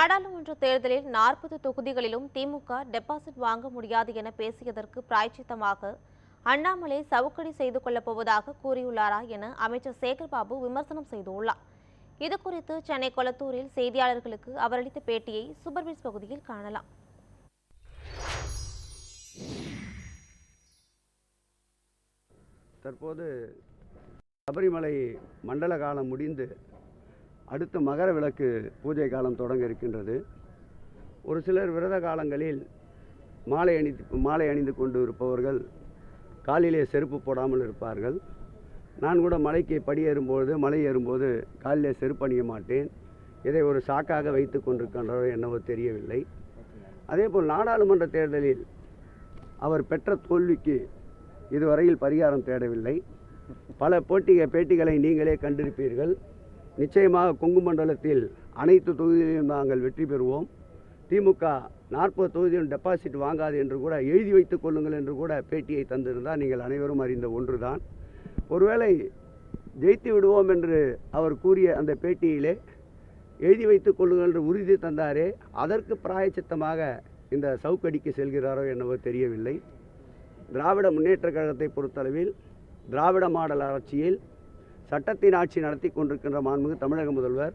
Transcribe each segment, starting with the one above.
நாடாளுமன்ற தேர்தலில் 40 தொகுதிகளிலும் திமுக டெபாசிட் வாங்க முடியாது என பேசியதற்கு பிராயச்சித்தமாக அண்ணாமலை சவுக்கடி செய்து கொள்ளப் போவதாக கூறியுள்ளாரா என அமைச்சர் சேகர்பாபு விமர்சனம் செய்துள்ளார். இதுகுறித்து சென்னை கொளத்தூரில் செய்தியாளர்களுக்கு அவர் அளித்த பேட்டியை சூப்பர்பிட்ஸ் பகுதியில் காணலாம். தற்போது சபரிமலை மண்டல காலம் முடிந்து அடுத்த மகர விளக்கு பூஜை காலம் தொடங்க இருக்கின்றது. ஒரு சிலர் விரத காலங்களில் மாலை அணிந்து கொண்டு இருப்பவர்கள் காலிலே செருப்பு போடாமல் இருப்பார்கள். நான் கூட மலைக்கு மலை ஏறும்போது காலிலே செருப்பு அணிய மாட்டேன். இதை ஒரு சாக்காக வைத்து கொண்டிருக்கின்றவர் என்னவோ தெரியவில்லை. அதேபோல் நாடாளுமன்ற தேர்தலில் அவர் பெற்ற தோல்விக்கு இதுவரையில் பரிகாரம் தேடவில்லை. பல பேட்டிகளை நீங்களே கண்டிருப்பீர்கள். நிச்சயமாக கொங்கு மண்டலத்தில் அனைத்து தொகுதிகளிலும் நாங்கள் வெற்றி பெறுவோம். திமுக 40 தொகுதியிலும் டெபாசிட் வாங்காது என்று கூட எழுதி வைத்துக் கொள்ளுங்கள் என்று கூட பேட்டியை தந்திருந்தால் நீங்கள் அனைவரும் அறிந்த ஒன்றுதான். ஒருவேளை ஜெயித்து விடுவோம் என்று அவர் கூறிய அந்த பேட்டியிலே எழுதி வைத்துக் கொள்ளுங்கள் என்று உறுதி தந்தாரே, அதற்கு பிராயச்சித்தமாக இந்த சவுக்கடிக்கு செல்கிறாரோ என்னவோ தெரியவில்லை. திராவிட முன்னேற்ற கழகத்தை பொறுத்தளவில் திராவிட மாடல் ஆட்சியில் சட்டத்தின் ஆட்சி நடத்தி கொண்டிருக்கின்ற மாண்புமிகு தமிழக முதல்வர்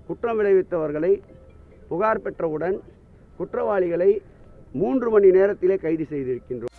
குற்றம் விளைவித்தவர்களை புகார் பெற்றவுடன் குற்றவாளிகளை 3 மணி நேரத்திலே கைது செய்திருக்கின்றோம்.